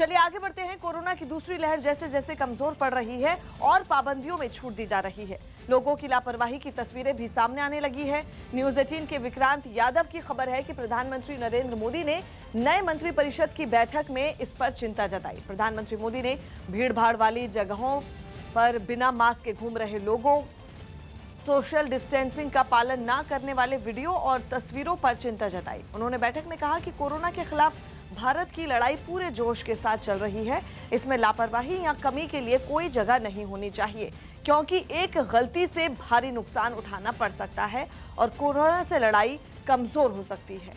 चलिए आगे बढ़ते हैं। कोरोना की दूसरी लहर जैसे जैसे कमजोर पड़ रही है और पाबंदियों में छूट दी जा रही है, लोगों की लापरवाही की तस्वीरें भी सामने आने लगी है। न्यूज 18 के विक्रांत यादव की खबर है कि प्रधानमंत्री नरेंद्र मोदी ने नए मंत्रिपरिषद की बैठक में इस पर चिंता जताई। प्रधानमंत्री मोदी ने भीड़-भाड़ वाली जगहों पर बिना मास्क के घूम रहे लोगों, सोशल डिस्टेंसिंग का पालन न करने वाले वीडियो और तस्वीरों पर चिंता जताई। उन्होंने बैठक में कहा कि कोरोना के खिलाफ भारत की लड़ाई पूरे जोश के साथ चल रही है, इसमें लापरवाही या कमी के लिए कोई जगह नहीं होनी चाहिए, क्योंकि एक गलती से भारी नुकसान उठाना पड़ सकता है और कोरोना से लड़ाई कमजोर हो सकती है।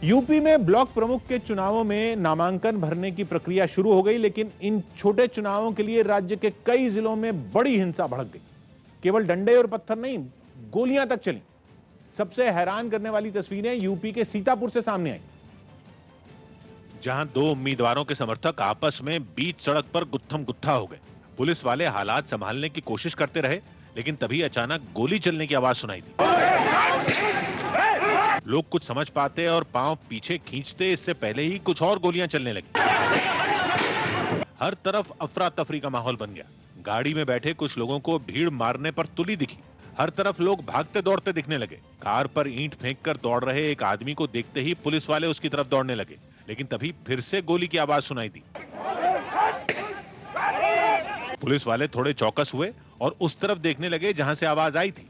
यूपी में ब्लॉक प्रमुख के चुनावों में नामांकन भरने की प्रक्रिया शुरू हो गई, लेकिन इन छोटे चुनावों के लिए राज्य के कई जिलों में बड़ी हिंसा भड़क गई। केवल डंडे और पत्थर नहीं, गोलियां तक चली। सबसे हैरान करने वाली तस्वीरें यूपी के सीतापुर से सामने आई, जहां दो उम्मीदवारों के समर्थक आपस में बीच सड़क पर गुत्थम गुत्था हो गए। पुलिस वाले हालात संभालने की कोशिश करते रहे, लेकिन तभी अचानक गोली चलने की आवाज सुनाई दी। लोग कुछ समझ पाते और पांव पीछे खींचते इससे पहले ही कुछ और गोलियां चलने लगी। हर तरफ अफरा तफरी का माहौल बन गया। गाड़ी में बैठे कुछ लोगों को भीड़ मारने पर तुली दिखी। हर तरफ लोग भागते दौड़ते दिखने लगे। कार पर ईंट फेंककर दौड़ रहे एक आदमी को देखते ही पुलिस वाले उसकी तरफ दौड़ने लगे, लेकिन तभी फिर से गोली की आवाज सुनाई दी। पुलिस वाले थोड़े चौकस हुए और उस तरफ देखने लगे जहां से आवाज आई थी,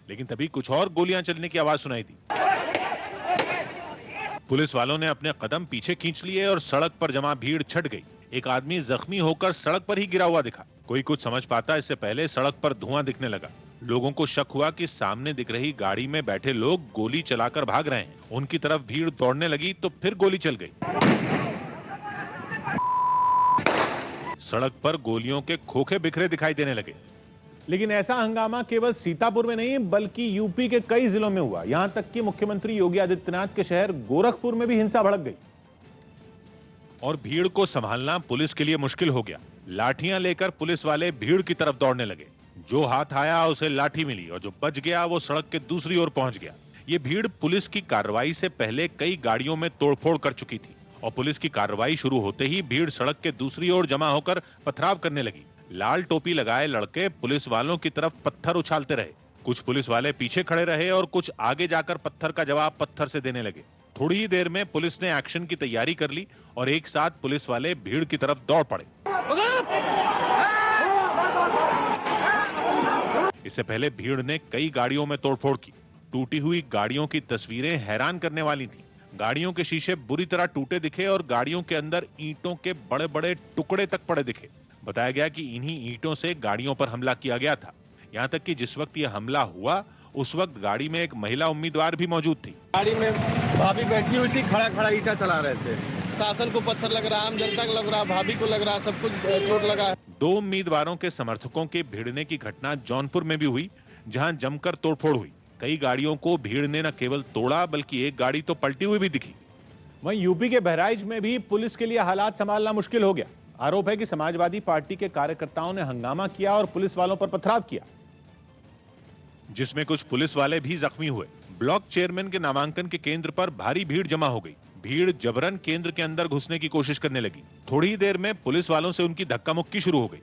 लेकिन तभी कुछ और गोलियां चलने की आवाज सुनाई दी। पुलिस वालों ने अपने कदम पीछे खींच लिए और सड़क पर जमा भीड़ छट गई। एक आदमी जख्मी होकर सड़क पर ही गिरा हुआ दिखा। कोई कुछ समझ पाता इससे पहले सड़क पर धुआं दिखने लगा। लोगों को शक हुआ कि सामने दिख रही गाड़ी में बैठे लोग गोली चलाकर भाग रहे हैं। उनकी तरफ भीड़ दौड़ने लगी तो फिर गोली चल गई। सड़क पर गोलियों के खोखे बिखरे दिखाई देने लगे। लेकिन ऐसा हंगामा केवल सीतापुर में नहीं बल्कि यूपी के कई जिलों में हुआ। यहां तक कि मुख्यमंत्री योगी आदित्यनाथ के शहर गोरखपुर में भी हिंसा भड़क गई और भीड़ को संभालना पुलिस के लिए मुश्किल हो गया। लाठियां लेकर पुलिस वाले भीड़ की तरफ दौड़ने लगे। जो हाथ आया उसे लाठी मिली और जो बच गया वो सड़क के दूसरी ओर पहुंच गया। ये भीड़ पुलिस की कार्रवाई से पहले कई गाड़ियों में तोड़फोड़ कर चुकी थी और पुलिस की कार्रवाई शुरू होते ही भीड़ सड़क के दूसरी ओर जमा होकर पथराव करने लगी। लाल टोपी लगाए लड़के पुलिस वालों की तरफ पत्थर उछालते रहे। कुछ पुलिस वाले पीछे खड़े रहे और कुछ आगे जाकर पत्थर का जवाब पत्थर से देने लगे। थोड़ी ही देर में पुलिस ने एक्शन की तैयारी कर ली और एक साथ पुलिस वाले भीड़ की तरफ दौड़ पड़े। इससे पहले भीड़ ने कई गाड़ियों में तोड़फोड़ की। टूटी हुई गाड़ियों की तस्वीरें हैरान करने वाली थीं। गाड़ियों के शीशे बुरी तरह टूटे दिखे और गाड़ियों के अंदर ईंटों के बड़े बड़े टुकड़े तक पड़े दिखे। बताया गया कि इन्हीं ईंटों से गाड़ियों पर हमला किया गया था। यहाँ तक कि जिस वक्त यह हमला हुआ उस वक्त गाड़ी में एक महिला उम्मीदवार भी मौजूद थी। गाड़ी में भाभी बैठी हुई थी, खड़ा खड़ा ईंटा चला रहे थे। शासन को पत्थर लग रहा, आम जनता को लग रहा, भाभी को लग रहा, सब कुछ चोट लगा। दो उम्मीदवारों के समर्थकों के भिड़ने की घटना जौनपुर में भी हुई, जहां जमकर तोड़फोड़ हुई। कई गाड़ियों को भीड़ ने न केवल तोड़ा बल्कि एक गाड़ी तो पलटी हुई भी दिखी। वहीं यूपी के बहराइच में भी पुलिस के लिए हालात संभालना मुश्किल हो गया। आरोप है कि समाजवादी पार्टी के कार्यकर्ताओं ने हंगामा किया और पुलिस वालों पर पथराव किया, जिसमें कुछ पुलिस वाले भी जख्मी हुए। ब्लॉक चेयरमैन के नामांकन के केंद्र पर भारी भीड़ जमा हो गई। भीड़ जबरन केंद्र के अंदर घुसने की कोशिश करने लगी। थोड़ी ही देर में पुलिस वालों से उनकी धक्का मुक्की शुरू हो गई।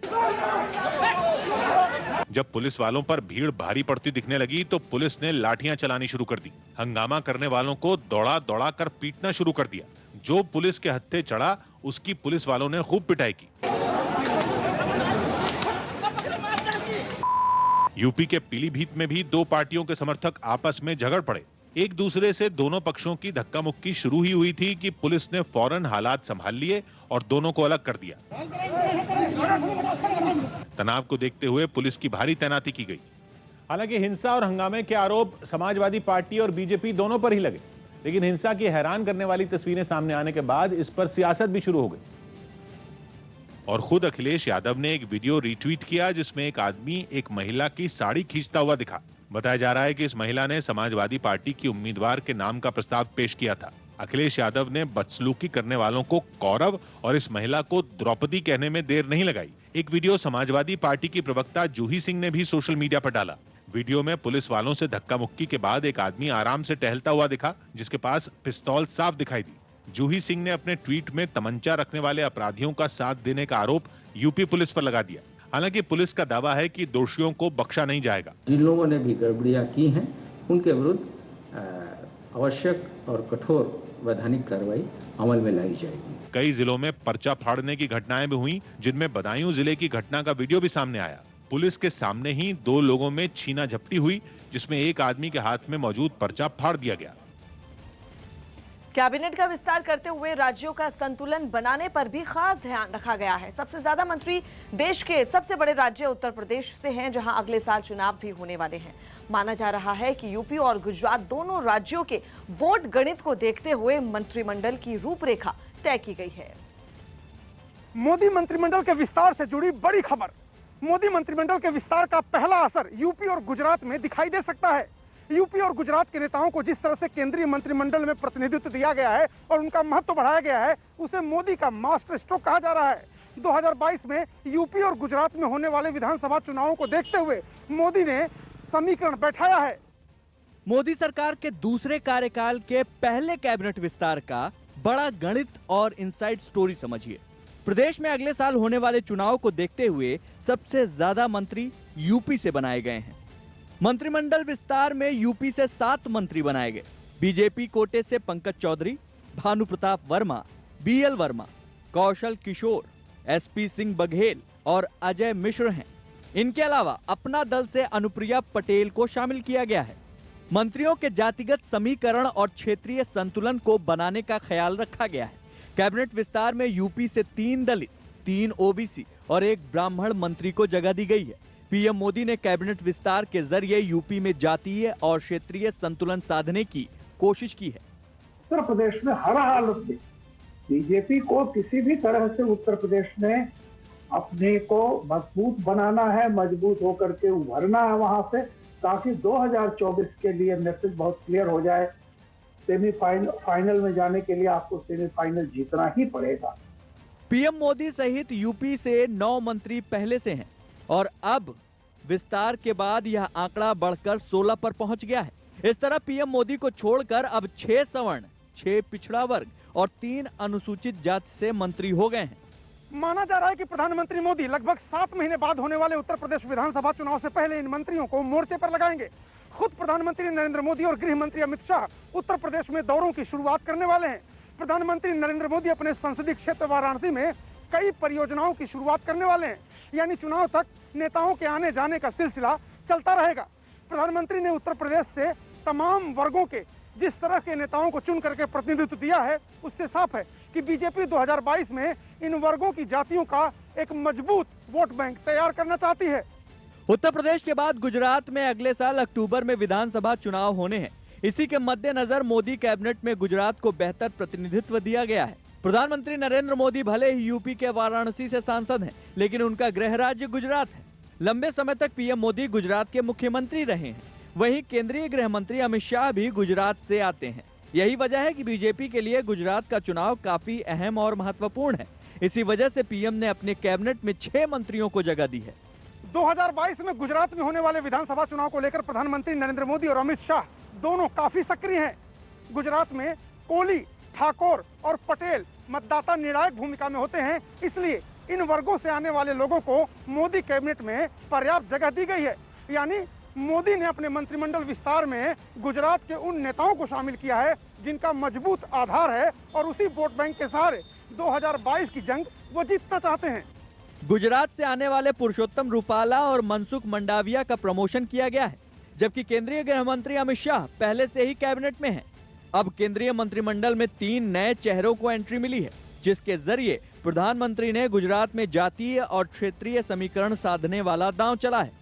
जब पुलिस वालों पर भीड़ भारी पड़ती दिखने लगी तो पुलिस ने लाठियां चलानी शुरू कर दी। हंगामा करने वालों को दौड़ा दौड़ा कर पीटना शुरू कर दिया। जो पुलिस के हत्थे चढ़ा उसकी पुलिस वालों ने खूब पिटाई की। यूपी के पीलीभीत में भी दो पार्टियों के समर्थक आपस में झगड़ पड़े। एक दूसरे से दोनों पक्षों की धक्का मुक्की शुरू ही हुई थी कि पुलिस ने फौरन हालात संभाल लिए और दोनों को अलग कर दिया। तनाव को देखते हुए पुलिस की भारी तैनाती की गई। हालांकि हिंसा और हंगामे के आरोप समाजवादी पार्टी और बीजेपी दोनों पर ही लगे, लेकिन हिंसा की हैरान करने वाली तस्वीरें सामने आने के बाद इस पर सियासत भी शुरू हो गई। और खुद अखिलेश यादव ने एक वीडियो रीट्वीट किया जिसमें एक आदमी एक महिला की साड़ी खींचता हुआ दिखा। बताया जा रहा है कि इस महिला ने समाजवादी पार्टी की उम्मीदवार के नाम का प्रस्ताव पेश किया था। अखिलेश यादव ने बदसलूकी करने वालों को कौरव और इस महिला को द्रौपदी कहने में देर नहीं लगाई। एक वीडियो समाजवादी पार्टी की प्रवक्ता जूही सिंह ने भी सोशल मीडिया पर डाला। वीडियो में पुलिस वालों से धक्का मुक्की के बाद एक आदमी आराम से टहलता हुआ दिखा, जिसके पास पिस्तौल साफ दिखाई दी। जूही सिंह ने अपने ट्वीट में तमंचा रखने वाले अपराधियों का साथ देने का आरोप यूपी पुलिस पर लगा दिया। हालांकि पुलिस का दावा है कि दोषियों को बख्शा नहीं जाएगा। जिन लोगों ने भी गड़बड़ियां की हैं उनके विरुद्ध आवश्यक और कठोर वैधानिक कार्रवाई अमल में लाई जाएगी। कई जिलों में पर्चा फाड़ने की घटनाएं भी हुई, जिनमें बदायूं जिले की घटना का वीडियो भी सामने आया। पुलिस के सामने ही 2 लोगों में छीना झपटी हुई, जिसमें एक आदमी के हाथ में मौजूद पर्चा फाड़ दिया गया। कैबिनेट का विस्तार करते हुए राज्यों का संतुलन बनाने पर भी खास ध्यान रखा गया है। सबसे ज्यादा मंत्री देश के सबसे बड़े राज्य उत्तर प्रदेश से हैं, जहां अगले साल चुनाव भी होने वाले हैं। माना जा रहा है कि यूपी और गुजरात दोनों राज्यों के वोट गणित को देखते हुए मंत्रिमंडल की रूपरेखा तय की गई है। मोदी मंत्रिमंडल के विस्तार से जुड़ी बड़ी खबर। मोदी मंत्रिमंडल के विस्तार का पहला असर यूपी और गुजरात में दिखाई दे सकता है। यूपी और गुजरात के नेताओं को जिस तरह से केंद्रीय मंत्रिमंडल में प्रतिनिधित्व दिया गया है और उनका महत्व बढ़ाया गया है, उसे मोदी का मास्टर स्ट्रोक कहा जा रहा है। 2022 में यूपी और गुजरात में होने वाले विधानसभा चुनावों को देखते हुए मोदी ने समीकरण बैठाया है। मोदी सरकार के दूसरे कार्यकाल के पहले कैबिनेट विस्तार का बड़ा गणित और इनसाइड स्टोरी समझिए। प्रदेश में अगले साल होने वाले चुनाव को देखते हुए सबसे ज्यादा मंत्री यूपी से बनाए गए हैं। मंत्रिमंडल विस्तार में यूपी से 7 मंत्री बनाए गए। बीजेपी कोटे से पंकज चौधरी, भानु प्रताप वर्मा, बीएल वर्मा, कौशल किशोर, एसपी सिंह बघेल और अजय मिश्र हैं। इनके अलावा अपना दल से अनुप्रिया पटेल को शामिल किया गया है। मंत्रियों के जातिगत समीकरण और क्षेत्रीय संतुलन को बनाने का ख्याल रखा गया है। कैबिनेट विस्तार में यूपी से 3 दलित, 3 ओबीसी और 1 ब्राह्मण मंत्री को जगह दी गई है। पीएम मोदी ने कैबिनेट विस्तार के जरिए यूपी में जातीय और क्षेत्रीय संतुलन साधने की कोशिश की है। उत्तर प्रदेश में हर हालत में बीजेपी को किसी भी तरह से उत्तर प्रदेश में अपने को मजबूत बनाना है, मजबूत होकर के उभरना है वहां से, ताकि 2024 के लिए मैसेज बहुत क्लियर हो जाए। फाइनल में जाने के लिए आपको सेमीफाइनल जीतना ही पड़ेगा। पीएम मोदी सहित यूपी से 9 मंत्री पहले से हैं और अब विस्तार के बाद यह आंकड़ा बढ़कर 16 पर पहुंच गया है। इस तरह पीएम मोदी को छोड़कर अब 6 सवर्ण, 6 पिछड़ा वर्ग और 3 अनुसूचित जाति से मंत्री हो गए हैं। माना जा रहा है कि प्रधानमंत्री मोदी लगभग 7 महीने बाद होने वाले उत्तर प्रदेश विधानसभा चुनाव से पहले इन मंत्रियों को मोर्चे पर लगाएंगे। खुद प्रधानमंत्री नरेंद्र मोदी और गृह मंत्री अमित शाह उत्तर प्रदेश में दौरों की शुरुआत करने वाले हैं। प्रधानमंत्री नरेंद्र मोदी अपने संसदीय क्षेत्र वाराणसी में कई परियोजनाओं की शुरुआत करने वाले हैं। यानी चुनाव तक नेताओं के आने जाने का सिलसिला चलता रहेगा। प्रधानमंत्री ने उत्तर प्रदेश से तमाम वर्गों के जिस तरह के नेताओं को चुन करके प्रतिनिधित्व दिया है, उससे साफ है कि बीजेपी 2022 में इन वर्गों की जातियों का एक मजबूत वोट बैंक तैयार करना चाहती है। उत्तर प्रदेश के बाद गुजरात में अगले साल अक्टूबर में विधानसभा चुनाव होने हैं। इसी के मद्देनजर मोदी कैबिनेट में गुजरात को बेहतर प्रतिनिधित्व दिया गया है। प्रधानमंत्री नरेंद्र मोदी भले ही यूपी के वाराणसी से सांसद हैं, लेकिन उनका गृह राज्य गुजरात है। लंबे समय तक पीएम मोदी गुजरात के मुख्यमंत्री रहे हैं। वहीं केंद्रीय गृह मंत्री अमित शाह भी गुजरात से आते हैं। यही वजह है कि बीजेपी के लिए गुजरात का चुनाव काफी अहम और महत्वपूर्ण है। इसी वजह से पीएम ने अपने कैबिनेट में 6 मंत्रियों को जगह दी है। 2022 में गुजरात में होने वाले विधानसभा चुनाव को लेकर प्रधानमंत्री नरेंद्र मोदी और अमित शाह दोनों काफी सक्रिय हैं। गुजरात में कोहली, ठाकुर और पटेल मतदाता निर्णायक भूमिका में होते हैं, इसलिए इन वर्गों से आने वाले लोगों को मोदी कैबिनेट में पर्याप्त जगह दी गई है। यानी मोदी ने अपने मंत्रिमंडल विस्तार में गुजरात के उन नेताओं को शामिल किया है जिनका मजबूत आधार है और उसी वोट बैंक के सहारे 2022 की जंग वो जीतना चाहते हैं। गुजरात से आने वाले पुरुषोत्तम रूपाला और मनसुख मंडाविया का प्रमोशन किया गया है, जबकि केंद्रीय गृह मंत्री अमित शाह पहले से ही कैबिनेट में हैं। अब केंद्रीय मंत्रिमंडल में 3 नए चेहरों को एंट्री मिली है, जिसके जरिए प्रधानमंत्री ने गुजरात में जातीय और क्षेत्रीय समीकरण साधने वाला दांव चला है।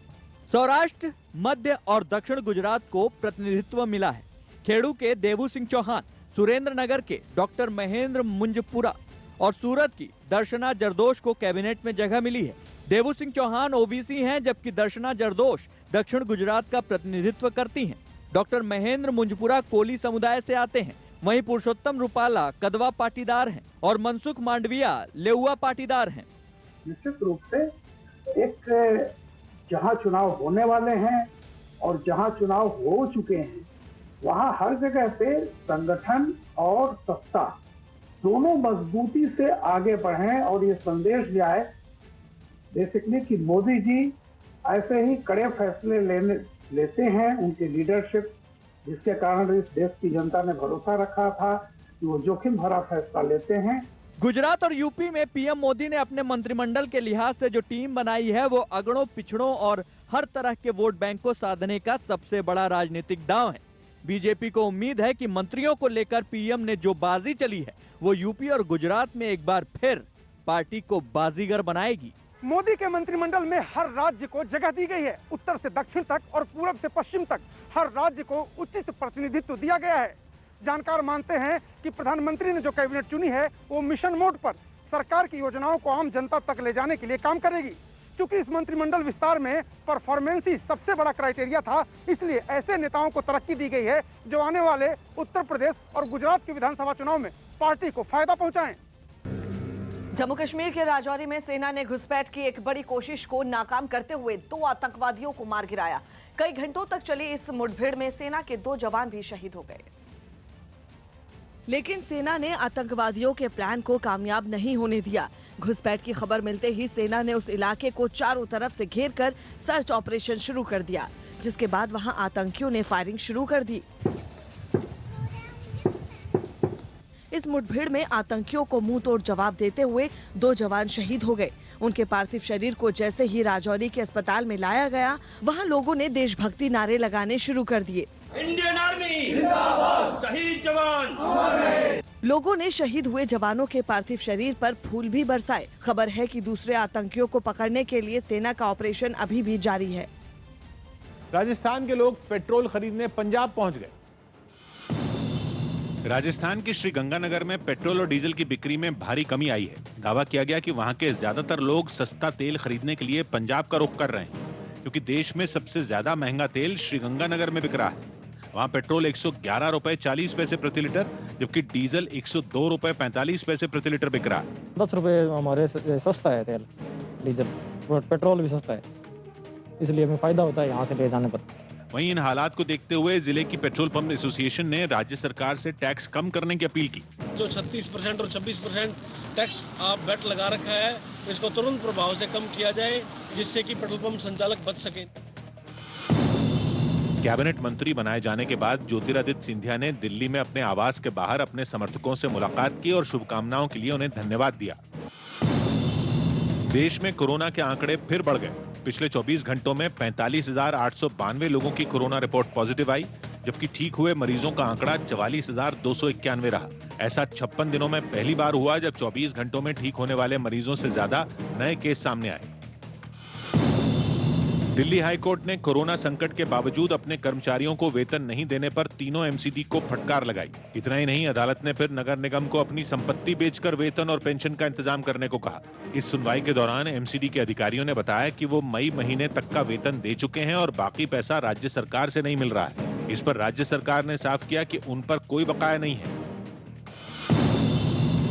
सौराष्ट्र, मध्य और दक्षिण गुजरात को प्रतिनिधित्व मिला है। खेड़ू के देवू सिंह चौहान, सुरेंद्र नगर के डॉक्टर महेंद्र मुंजपुरा और सूरत की दर्शना जरदोश को कैबिनेट में जगह मिली है। देवू सिंह चौहान ओबीसी हैं, जबकि दर्शना जरदोश दक्षिण गुजरात का प्रतिनिधित्व करती हैं। डॉक्टर महेंद्र मुंजपुरा कोली समुदाय से आते हैं। वहीं पुरुषोत्तम रूपाला कदवा पाटीदार हैं और मनसुख मांडविया लेउआ पाटीदार हैं। निश्चित रूप से एक जहां चुनाव होने वाले हैं और जहां चुनाव हो चुके हैं वहां हर जगह पे संगठन और सत्ता दोनों मजबूती से आगे बढ़ें और ये संदेश जाए बेसिकली कि मोदी जी ऐसे ही कड़े फैसले लेते हैं, उनकी लीडरशिप जिसके कारण इस देश की जनता ने भरोसा रखा था कि वो जोखिम भरा फैसला लेते हैं। गुजरात और यूपी में पीएम मोदी ने अपने मंत्रिमंडल के लिहाज से जो टीम बनाई है वो अगड़ों पिछड़ों और हर तरह के वोट बैंक को साधने का सबसे बड़ा राजनीतिक दांव है। बीजेपी को उम्मीद है कि मंत्रियों को लेकर पीएम ने जो बाजी चली है वो यूपी और गुजरात में एक बार फिर पार्टी को बाजीगर बनाएगी। मोदी के मंत्रिमंडल में हर राज्य को जगह दी गई है। उत्तर से दक्षिण तक और पूरब से पश्चिम तक हर राज्य को उचित प्रतिनिधित्व दिया गया है। जानकार मानते हैं कि प्रधानमंत्री ने जो कैबिनेट चुनी है वो मिशन मोड पर सरकार की योजनाओं को आम जनता तक ले जाने के लिए काम करेगी। चूंकि इस मंत्रिमंडल विस्तार में परफॉर्मेंस ही सबसे बड़ा क्राइटेरिया था, इसलिए ऐसे नेताओं को तरक्की दी गई है जो आने वाले उत्तर प्रदेश और गुजरात के विधानसभा चुनाव में पार्टी को फायदा पहुंचाएं। जम्मू कश्मीर के राजौरी में सेना ने घुसपैठ की एक बड़ी कोशिश को नाकाम करते हुए 2 आतंकवादियों को मार गिराया। कई घंटों तक चली इस मुठभेड़ में सेना के 2 जवान भी शहीद हो गए, लेकिन सेना ने आतंकवादियों के प्लान को कामयाब नहीं होने दिया। घुसपैठ की खबर मिलते ही सेना ने उस इलाके को चारों तरफ से घेरकर सर्च ऑपरेशन शुरू कर दिया, जिसके बाद वहां आतंकियों ने फायरिंग शुरू कर दी। इस मुठभेड़ में आतंकियों को मुंह तोड़ जवाब देते हुए 2 जवान शहीद हो गए। उनके पार्थिव शरीर को जैसे ही राजौरी के अस्पताल में लाया गया, वहां लोगों ने देशभक्ति नारे लगाने शुरू कर दिए। इंडियन आर्मी जिंदाबाद, शहीद जवान। लोगों ने शहीद हुए जवानों के पार्थिव शरीर पर फूल भी बरसाए। खबर है कि दूसरे आतंकियों को पकड़ने के लिए सेना का ऑपरेशन अभी भी जारी है। राजस्थान के लोग पेट्रोल खरीदने पंजाब पहुंच गए। राजस्थान के श्री गंगानगर में पेट्रोल और डीजल की बिक्री में भारी कमी आई है। दावा किया गया कि वहां के ज्यादातर लोग सस्ता तेल खरीदने के लिए पंजाब का रुख कर रहे हैं, क्योंकि देश में सबसे ज्यादा महंगा तेल श्री गंगानगर में बिक रहा है। वहां पेट्रोल 111 रुपए 40 पैसे प्रति लीटर, जबकि डीजल 102 रुपए 45 पैसे प्रति लीटर बिक रहा है। 10 रुपए हमारे सस्ता है तेल, डीजल, पेट्रोल भी सस्ता है, इसलिए हमें फायदा होता है यहाँ से ले जाने पर। वहीं इन हालात को देखते हुए जिले की पेट्रोल पंप एसोसिएशन ने राज्य सरकार से टैक्स कम करने की अपील की। जो 36% और 26% टैक्स आप वेट लगा रखा है, इसको तुरंत प्रभाव से कम किया जाए, जिससे कि पेट्रोल पंप संचालक बच सके। कैबिनेट मंत्री बनाए जाने के बाद ज्योतिरादित्य सिंधिया ने दिल्ली में अपने आवास के बाहर अपने समर्थकों से मुलाकात की और शुभकामनाओं के लिए उन्हें धन्यवाद दिया। देश में कोरोना के आंकड़े फिर बढ़ गए। पिछले 24 घंटों में 45,892 लोगों की कोरोना रिपोर्ट पॉजिटिव आई, जबकि ठीक हुए मरीजों का आंकड़ा 44,291 रहा। ऐसा 56 दिनों में पहली बार हुआ जब 24 घंटों में ठीक होने वाले मरीजों से ज्यादा नए केस सामने आए। दिल्ली हाईकोर्ट ने कोरोना संकट के बावजूद अपने कर्मचारियों को वेतन नहीं देने पर तीनों एमसीडी को फटकार लगाई। इतना ही नहीं, अदालत ने फिर नगर निगम को अपनी संपत्ति बेचकर वेतन और पेंशन का इंतजाम करने को कहा। इस सुनवाई के दौरान एमसीडी के अधिकारियों ने बताया कि वो मई महीने तक का वेतन दे चुके हैं और बाकी पैसा राज्य सरकार से नहीं मिल रहा है। इस पर राज्य सरकार ने साफ किया कि उन पर कोई बकाया नहीं है।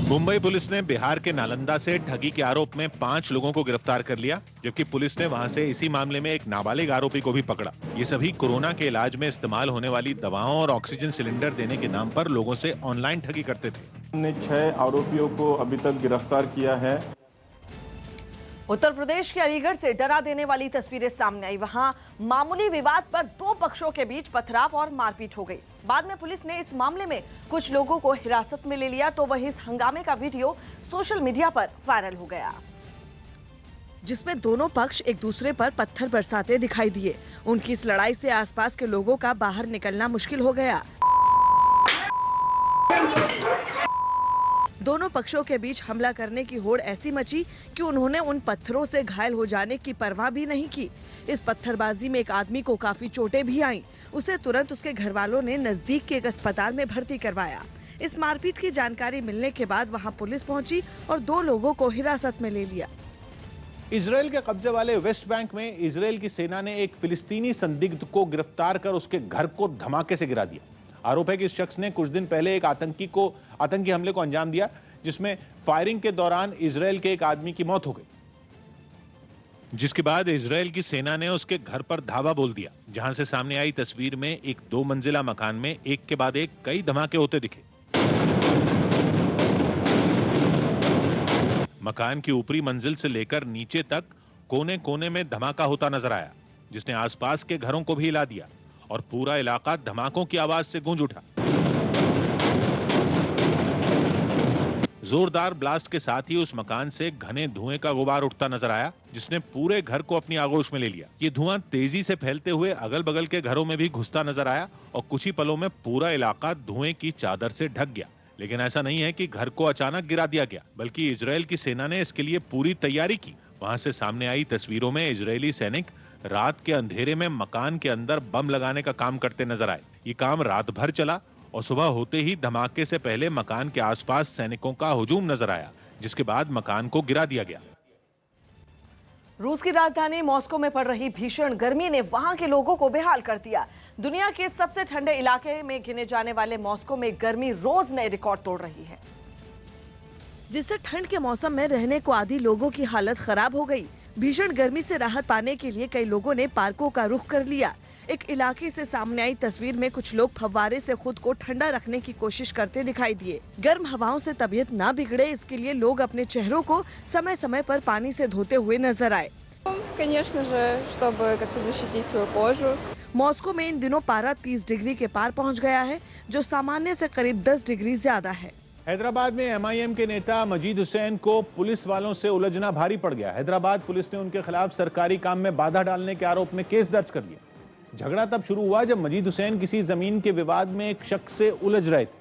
मुंबई पुलिस ने बिहार के नालंदा से ठगी के आरोप में 5 लोगों को गिरफ्तार कर लिया, जबकि पुलिस ने वहां से इसी मामले में एक नाबालिग आरोपी को भी पकड़ा। ये सभी कोरोना के इलाज में इस्तेमाल होने वाली दवाओं और ऑक्सीजन सिलेंडर देने के नाम पर लोगों से ऑनलाइन ठगी करते थे। हमने 6 आरोपियों को अभी तक गिरफ्तार किया है। उत्तर प्रदेश के अलीगढ़ से डरा देने वाली तस्वीरें सामने आई। वहां मामूली विवाद पर 2 पक्षों के बीच पथराव और मारपीट हो गई। बाद में पुलिस ने इस मामले में कुछ लोगों को हिरासत में ले लिया, तो वहीं इस हंगामे का वीडियो सोशल मीडिया पर वायरल हो गया, जिसमें दोनों पक्ष एक दूसरे पर पत्थर बरसाते दिखाई दिए। उनकी इस लड़ाई से आसपास के लोगों का बाहर निकलना मुश्किल हो गया। दोनों पक्षों के बीच हमला करने की होड़ ऐसी मची कि उन्होंने उन पत्थरों से घायल हो जाने की परवाह भी नहीं की। इस पत्थरबाजी में एक आदमी को काफी चोटें भी आईं। उसे तुरंत उसके घर वालों ने नजदीक के एक अस्पताल में भर्ती करवाया। इस मारपीट की जानकारी मिलने के बाद वहां पुलिस पहुंची और 2 लोगों को हिरासत में ले लिया। इजराइल के कब्जे वाले वेस्ट बैंक में इजराइल की सेना ने एक फिलिस्तीनी संदिग्ध को गिरफ्तार कर उसके घर को धमाके से गिरा दिया। आरोप है कि इस शख्स ने कुछ दिन पहले एक आतंकी हमले को अंजाम दिया, जिसमें फायरिंग के दौरान इजराइल के एक आदमी की मौत हो गई। जिसके बाद इजरायल की सेना ने उसके घर पर धावा बोल दिया, जहां से सामने आई तस्वीर में एक 2 मंजिला मकान में एक के बाद एक कई धमाके होते दिखे। मकान की ऊपरी मंजिल से लेकर नीचे तक कोने कोने में धमाका होता नजर आया, जिसने आसपास के घरों को भी हिला दिया और पूरा इलाका धमाकों की आवाज से गूंज उठा। जोरदार ब्लास्ट के साथ ही उस मकान से घने धुएं का गुबार उठता नजर आया, जिसने पूरे घर को अपनी आगोश में ले लिया। ये धुआं तेजी से फैलते हुए अगल बगल के घरों में भी घुसता नजर आया और कुछ ही पलों में पूरा इलाका धुएं की चादर से ढक गया। लेकिन ऐसा नहीं है कि घर को अचानक गिरा दिया गया, बल्कि इजरायल की सेना ने इसके लिए पूरी तैयारी की। वहां से सामने आई तस्वीरों में इजरायली सैनिक रात के अंधेरे में मकान के अंदर बम लगाने का काम करते नजर आए। ये काम रात भर चला और सुबह होते ही धमाके से पहले मकान के आसपास सैनिकों का हुजूम नजर आया, जिसके बाद मकान को गिरा दिया गया। रूस की राजधानी मॉस्को में पड़ रही भीषण गर्मी ने वहां के लोगों को बेहाल कर दिया। दुनिया के सबसे ठंडे इलाके में गिने जाने वाले मॉस्को में गर्मी रोज नए रिकॉर्ड तोड़ रही है, जिससे ठंड के मौसम में रहने को आदी लोगों की हालत खराब हो गई। भीषण गर्मी से राहत पाने के लिए कई लोगों ने पार्कों का रुख कर लिया। एक इलाके से सामने आई तस्वीर में कुछ लोग फव्वारे से खुद को ठंडा रखने की कोशिश करते दिखाई दिए। गर्म हवाओं से तबीयत ना बिगड़े, इसके लिए लोग अपने चेहरों को समय समय पर पानी से धोते हुए नजर आए। मॉस्को में इन दिनों पारा 30 डिग्री के पार पहुंच गया है, जो सामान्य से करीब 10 डिग्री ज्यादा है। हैदराबाद में एमआईएम के नेता मजीद हुसैन को पुलिस वालों से उलझना भारी पड़ गया। हैदराबाद पुलिस ने उनके खिलाफ सरकारी काम में बाधा डालने के आरोप में केस दर्ज कर लिया। झगड़ा तब शुरू हुआ जब मजीद हुसैन किसी जमीन के विवाद में एक शख्स से उलझ रहे थे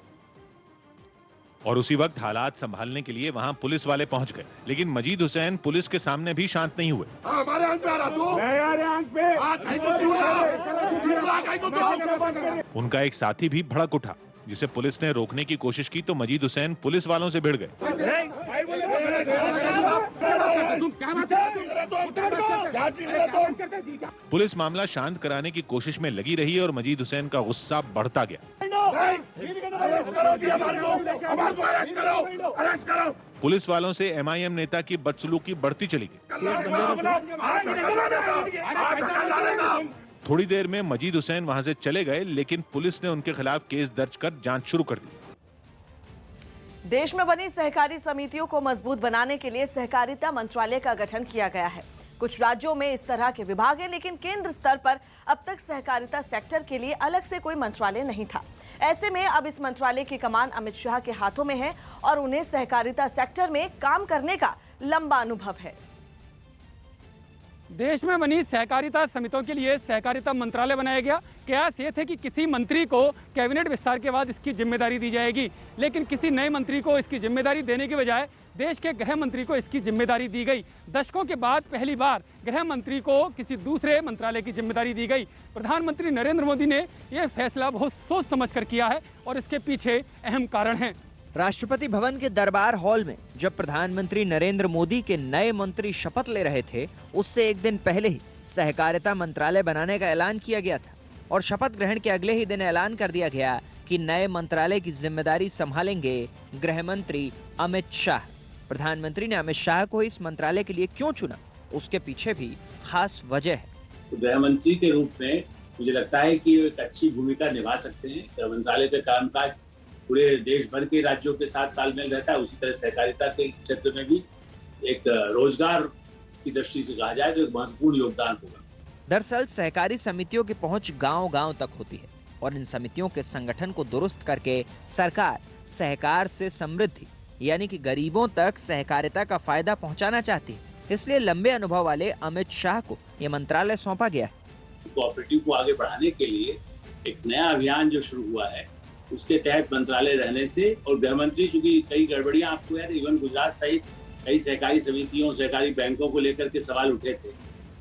और उसी वक्त हालात संभालने के लिए वहां पुलिस वाले पहुंच गए। लेकिन मजीद हुसैन पुलिस के सामने भी शांत नहीं हुए। उनका एक साथी भी भड़क उठा, जिसे पुलिस ने रोकने की कोशिश की तो मजीद हुसैन पुलिस वालों से भिड़ गए। पुलिस मामला शांत कराने की कोशिश में लगी रही और मजीद हुसैन का गुस्सा बढ़ता गया। पुलिस वालों से एमआईएम नेता की बदसलूकी बढ़ती चली गई। थोड़ी देर में मजीद हुसैन वहां से चले गए, लेकिन पुलिस ने उनके खिलाफ केस दर्ज कर जांच शुरू कर दी। देश में बनी सहकारी समितियों को मजबूत बनाने के लिए सहकारिता मंत्रालय का गठन किया गया है। कुछ राज्यों में इस तरह के विभाग हैं, लेकिन केंद्र स्तर पर अब तक सहकारिता सेक्टर के लिए अलग से कोई मंत्रालय नहीं था। ऐसे में अब इस मंत्रालय की कमान अमित शाह के हाथों में है और उन्हें सहकारिता सेक्टर में काम करने का लंबा अनुभव है। देश में बनी सहकारिता समितियों के लिए सहकारिता मंत्रालय बनाया गया। कयास ये थे कि किसी मंत्री को कैबिनेट विस्तार के बाद इसकी जिम्मेदारी दी जाएगी, लेकिन किसी नए मंत्री को इसकी जिम्मेदारी देने के बजाय देश के गृह मंत्री को इसकी जिम्मेदारी दी गई। दशकों के बाद पहली बार गृह मंत्री को किसी दूसरे मंत्रालय की जिम्मेदारी दी गई। प्रधानमंत्री नरेंद्र मोदी ने यह फैसला बहुत सोच समझ कर किया है और इसके पीछे अहम कारण है। राष्ट्रपति भवन के दरबार हॉल में जब प्रधानमंत्री नरेंद्र मोदी के नए मंत्री शपथ ले रहे थे, उससे एक दिन पहले ही सहकारिता मंत्रालय बनाने का ऐलान किया गया था और शपथ ग्रहण के अगले ही दिन ऐलान कर दिया गया कि नए मंत्रालय की जिम्मेदारी संभालेंगे गृह मंत्री अमित शाह। प्रधानमंत्री ने अमित शाह को इस मंत्रालय के लिए क्यों चुना, उसके पीछे भी खास वजह है। गृह मंत्री के रूप में मुझे लगता है कि एक अच्छी भूमिका निभा सकते हैं। गृह मंत्रालय का कामकाज पूरे देश भर के राज्यों के साथ तालमेल रहता है। उसी तरह सहकारिता के क्षेत्र में भी एक रोजगार की दृष्टि से कहा जाए तो एक महत्वपूर्ण योगदान होगा। दरअसल सहकारी समितियों की पहुंच गांव-गांव तक होती है और इन समितियों के संगठन को दुरुस्त करके सरकार सहकार से समृद्धि यानी कि गरीबों तक सहकारिता का फायदा पहुंचाना चाहती है। इसलिए लंबे अनुभव वाले अमित शाह को यह मंत्रालय सौंपा गया है। कोऑपरेटिव को आगे बढ़ाने के लिए एक नया अभियान जो शुरू हुआ है, उसके तहत मंत्रालय रहने से और गृह मंत्री चूंकि कई गड़बड़ियां आपको याद, इवन गुजरात सहित कई सहकारी समितियों सहकारी बैंकों को लेकर के सवाल उठे थे,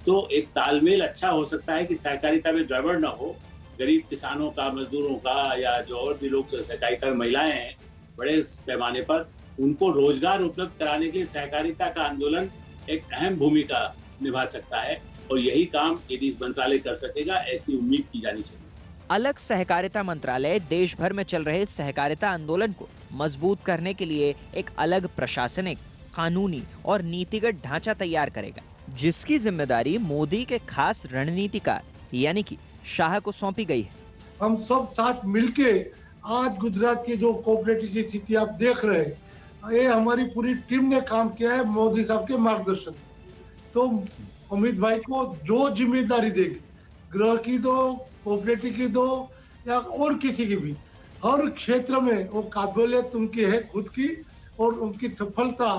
तो एक तालमेल अच्छा हो सकता है कि सहकारिता में गड़बड़ न हो। गरीब किसानों का, मजदूरों का या जो और भी लोग सहकारिता महिलाएं हैं बड़े पैमाने पर, उनको रोजगार उपलब्ध कराने के लिए सहकारिता का आंदोलन एक अहम भूमिका निभा सकता है और यही काम यदि इस मंत्रालय कर सकेगा, ऐसी उम्मीद की जानी चाहिए। अलग सहकारिता मंत्रालय देश भर में चल रहे सहकारिता आंदोलन को मजबूत करने के लिए एक अलग प्रशासनिक, कानूनी और नीतिगत ढांचा तैयार करेगा, जिसकी जिम्मेदारी मोदी के खास रणनीतिकार यानी कि शाह को सौंपी गई है। हम सब साथ मिलके आज गुजरात की जो कोऑपरेटिव की स्थिति आप देख रहे हैं, ये हमारी पूरी टीम ने काम किया है मोदी साहब के मार्गदर्शन। तो अमित भाई को जो जिम्मेदारी देगी, गृह की दो, कोऑपरेटिव की दो या और किसी की भी, हर क्षेत्र में वो काबिलियत उनकी है खुद की, और उनकी सफलता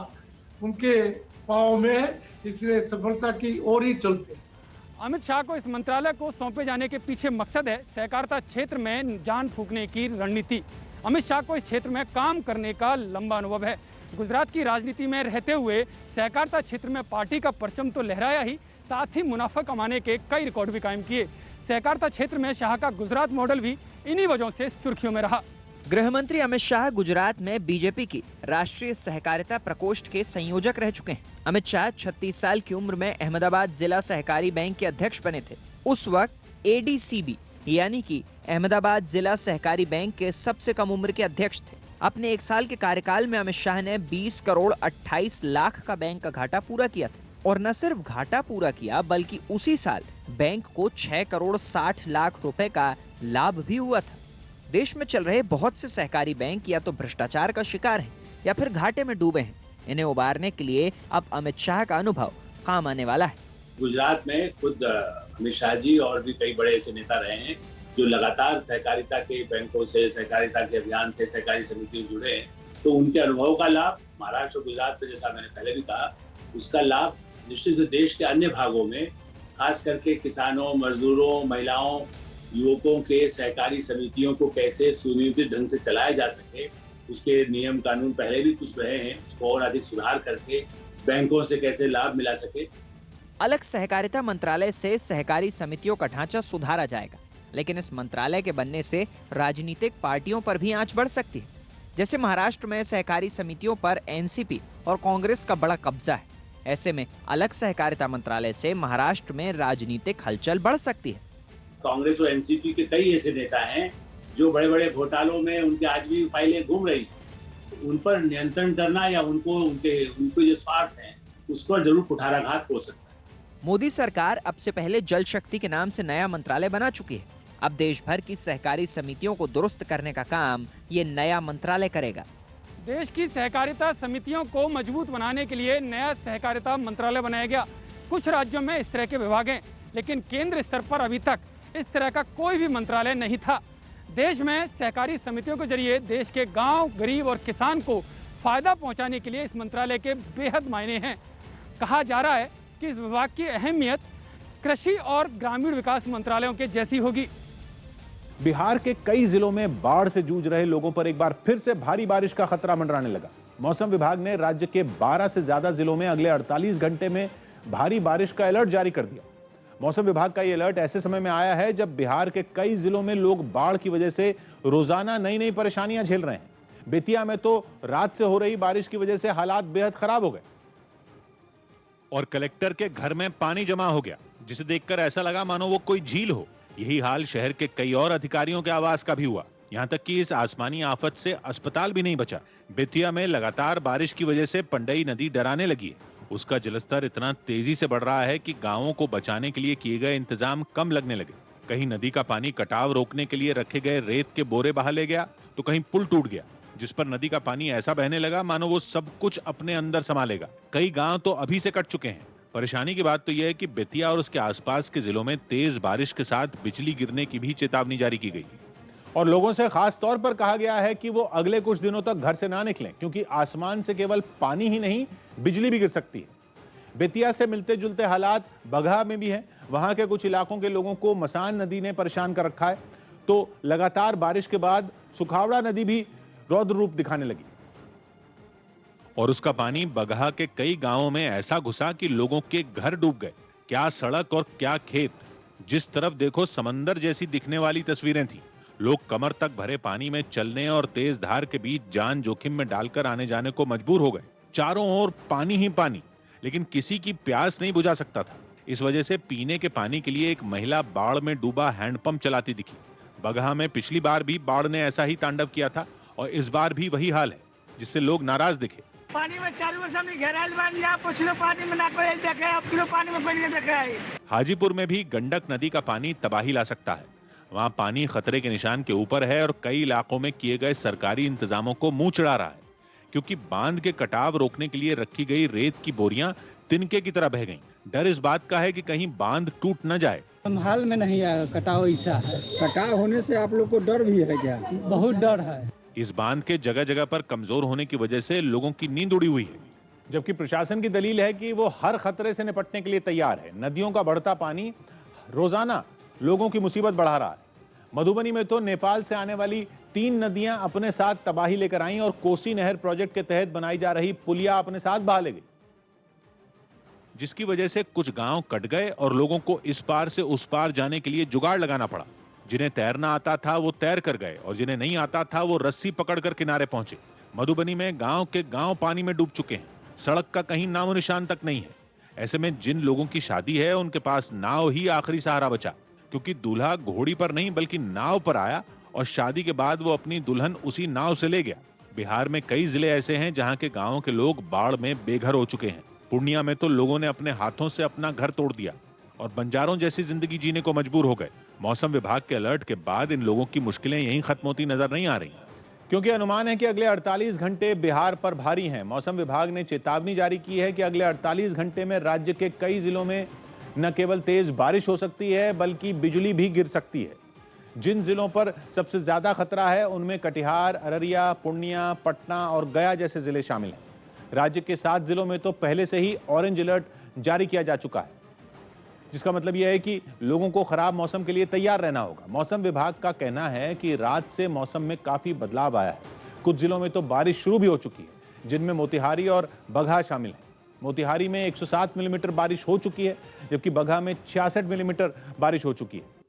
उनके पाँव में है, इसलिए सफलता की ओर ही चलते हैं। अमित शाह को इस मंत्रालय को सौंपे जाने के पीछे मकसद है सहकारिता क्षेत्र में जान फूंकने की रणनीति। अमित शाह को इस क्षेत्र में काम करने का लंबा अनुभव है। गुजरात की राजनीति में रहते हुए सहकारिता क्षेत्र में पार्टी का परचम तो लहराया ही, साथ ही मुनाफा कमाने के कई रिकॉर्ड भी कायम किए। सहकारिता क्षेत्र में शाह का गुजरात मॉडल भी इन्हीं वजहों से सुर्खियों में रहा। गृह मंत्री अमित शाह गुजरात में बीजेपी की राष्ट्रीय सहकारिता प्रकोष्ठ के संयोजक रह चुके हैं। अमित शाह 36 साल की उम्र में अहमदाबाद जिला सहकारी बैंक के अध्यक्ष बने थे। उस वक्त एडीसीबी यानी कि अहमदाबाद जिला सहकारी बैंक के सबसे कम उम्र के अध्यक्ष थे। अपने 1 साल के कार्यकाल में अमित शाह ने 20 करोड़ 28 लाख का बैंक का घाटा पूरा किया था, और न सिर्फ घाटा पूरा किया बल्कि उसी साल बैंक को 6 करोड़ 60 लाख रुपए का लाभ भी हुआ था। देश में चल रहे बहुत से सहकारी बैंक या तो भ्रष्टाचार का शिकार हैं या फिर घाटे में डूबे हैं। इन्हें उबारने के लिए अब अमित शाह का अनुभव काम आने वाला है। गुजरात में खुद अमित शाह जी और भी कई बड़े ऐसे नेता रहे हैं जो लगातार सहकारिता के बैंकों से, सहकारिता के अभियान से, सहकारी समितियों से जुड़े हैं। तो उनके अनुभव का लाभ महाराष्ट्र और गुजरात में, जैसा मैंने पहले भी कहा, उसका लाभ निश्चित देश के अन्य भागों में, खास करके किसानों, मजदूरों, महिलाओं, युवकों के सहकारी समितियों को कैसे सुनियोजित ढंग से चलाया जा सके, उसके नियम कानून पहले भी कुछ रहे हैं, उसको और अधिक सुधार करके बैंकों से कैसे लाभ मिला सके। अलग सहकारिता मंत्रालय से सहकारी समितियों का ढांचा सुधारा जाएगा, लेकिन इस मंत्रालय के बनने से राजनीतिक पार्टियों पर भी आंच बढ़ सकती है। जैसे महाराष्ट्र में सहकारी समितियों पर एनसीपी और कांग्रेस का बड़ा कब्जा है। ऐसे में अलग सहकारिता मंत्रालय से महाराष्ट्र में राजनीतिक हलचल बढ़ सकती है। कांग्रेस और एनसीपी के कई ऐसे नेता हैं जो बड़े बड़े घोटालों में उनके आज भी फाइलें घूम रही हैं। उन पर नियंत्रण करना या उनके जो स्वार्थ हैं उस पर जरूर कुठाराघात हो सकता है। मोदी सरकार अब से पहले जल शक्ति के नाम से नया मंत्रालय बना चुकी है। अब देश भर की सहकारी समितियों को दुरुस्त करने का काम ये नया मंत्रालय करेगा। देश की सहकारिता समितियों को मजबूत बनाने के लिए नया सहकारिता मंत्रालय बनाया गया। कुछ राज्यों में इस तरह के विभाग हैं, लेकिन केंद्र स्तर पर अभी तक इस तरह का कोई भी मंत्रालय नहीं था। देश में सहकारी समितियों के जरिए देश के गांव, गरीब और किसान को फायदा पहुंचाने के लिए इस मंत्रालय के बेहद मायने हैं। कहा जा रहा है कि इस विभाग की अहमियत कृषि और ग्रामीण विकास मंत्रालयों के जैसी होगी। बिहार के कई जिलों में बाढ़ से जूझ रहे लोगों पर एक बार फिर से भारी बारिश का खतरा मंडराने लगा। मौसम विभाग ने राज्य के 12 से ज्यादा जिलों में अगले 48 घंटे में भारी बारिश का अलर्ट जारी कर दिया। मौसम विभाग का यह अलर्ट ऐसे समय में आया है जब बिहार के कई जिलों में लोग बाढ़ की वजह से रोजाना नई नई परेशानियां झेल रहे हैं। बेतिया में तो रात से हो रही बारिश की वजह से हालात बेहद खराब हो गए और कलेक्टर के घर में पानी जमा हो गया, जिसे देखकर ऐसा लगा मानो वो कोई झील हो। यही हाल शहर के कई और अधिकारियों के आवास का भी हुआ। यहां तक कि इस आसमानी आफत से अस्पताल भी नहीं बचा। बेतिया में लगातार बारिश की वजह से पंडई नदी डराने लगी है। उसका जलस्तर इतना तेजी से बढ़ रहा है कि गांवों को बचाने के लिए किए गए इंतजाम कम लगने लगे। कहीं नदी का पानी कटाव रोकने के लिए रखे गए रेत के बोरे बहा ले गया, तो कहीं पुल टूट गया, जिस पर नदी का पानी ऐसा बहने लगा मानो वो सब कुछ अपने अंदर समा लेगा। कई गांव तो अभी से कट चुके हैं। परेशानी की बात तो यह है कि बेतिया और उसके आसपास के जिलों में तेज बारिश के साथ बिजली गिरने की भी चेतावनी जारी की गई और लोगों से खास तौर पर कहा गया है कि वो अगले कुछ दिनों तक घर से ना निकलें, क्योंकि आसमान से केवल पानी ही नहीं, बिजली भी गिर सकती है। बेतिया से मिलते जुलते हालात बगहा में भी हैं। वहां के कुछ इलाकों के लोगों को मसान नदी ने परेशान कर रखा है। तो लगातार बारिश के बाद सुखावड़ा नदी भी रौद्र रूप दिखाने लगी और उसका पानी बगहा के कई गांवों में ऐसा घुसा कि लोगों के घर डूब गए। क्या सड़क और क्या खेत, जिस तरफ देखो समंदर जैसी दिखने वाली तस्वीरें थी। लोग कमर तक भरे पानी में चलने और तेज धार के बीच जान जोखिम में डालकर आने जाने को मजबूर हो गए। चारों ओर पानी ही पानी, लेकिन किसी की प्यास नहीं बुझा सकता था। इस वजह से पीने के पानी के लिए एक महिला बाढ़ में डूबा हैंडपंप चलाती दिखी। बगहा में पिछली बार भी बाढ़ ने ऐसा ही तांडव किया था और इस बार भी वही हाल है, जिससे लोग नाराज दिखे। पानी में चारों ओर से घेरायल बन गया, कुछ लोग पानी में ना कोई देखे, अब लोग पानी में पड़ के देखे है। हाजीपुर में भी गंडक नदी का पानी तबाही ला सकता है। वहां पानी खतरे के निशान के ऊपर है और कई इलाकों में किए गए सरकारी इंतजामों को मुंह चढ़ा रहा है, क्योंकि बांध के कटाव रोकने के लिए रखी गई रेत की बोरियां तिनके की तरह बह गईं। डर इस बात का है कि कहीं बांध टूट न जाए। हाल में नहीं आया, कटाव ऐसा है। कटाव होने से आप लोग को डर भी है क्या? बहुत डर है। इस बांध के जगह जगह पर कमजोर होने की वजह से लोगों की नींद उड़ी हुई है, जबकि प्रशासन की दलील है कि वो हर खतरे से निपटने के लिए तैयार है। नदियों का बढ़ता पानी रोजाना लोगों की मुसीबत बढ़ा रहा है। मधुबनी में तो नेपाल से आने वाली 3 नदियां अपने साथ तबाही लेकर आईं और कोसी नहर प्रोजेक्ट के तहत बनाई जा रही पुलिया अपने साथ बहा ले गई, जिसकी वजह से कुछ गांव कट गए और लोगों को इस पार से उस पार जाने के लिए जुगाड़ लगाना पड़ा। जिन्हें तैरना आता था वो तैर कर गए और जिन्हें नहीं आता था वो रस्सी पकड़कर किनारे पहुंचे। मधुबनी में गांव के गांव पानी में डूब चुके हैं, सड़क का कहीं नामो निशान तक नहीं है। ऐसे में जिन लोगों की शादी है उनके पास नाव ही आखिरी सहारा बचा, क्योंकि दूल्हा घोड़ी पर नहीं बल्कि नाव पर आया और शादी के बाद वो अपनी दुल्हन उसी नाव से ले गया। बिहार में कई जिले ऐसे हैं जहां के गांवों के लोग बाढ़ में बेघर हो चुके हैं। पूर्णिया में तो लोगों ने अपने हाथों से अपना घर तोड़ दिया और बंजारों जैसी जिंदगी जीने को मजबूर हो गए। मौसम विभाग के अलर्ट के बाद इन लोगों की मुश्किलें यहीं खत्म होती नजर नहीं आ रही, क्योंकि अनुमान है कि अगले 48 घंटे बिहार पर भारी हैं। मौसम विभाग ने चेतावनी जारी की है कि अगले 48 घंटे में राज्य के कई जिलों में न केवल तेज बारिश हो सकती है बल्कि बिजली भी गिर सकती है। जिन जिलों पर सबसे ज्यादा खतरा है उनमें कटिहार, अररिया, पूर्णिया, पटना और गया जैसे जिले शामिल हैं। राज्य के 7 जिलों में तो पहले से ही ऑरेंज अलर्ट जारी किया जा चुका है, जिसका मतलब यह है कि लोगों को खराब मौसम के लिए तैयार रहना होगा। मौसम विभाग का कहना है कि रात से मौसम में काफी बदलाव आया है। कुछ जिलों में तो बारिश शुरू भी हो चुकी है, जिनमें मोतिहारी और बगहा शामिल है। मोतिहारी में 107 मिलीमीटर बारिश हो चुकी है, जबकि बगहा में 66 मिलीमीटर बारिश हो चुकी है।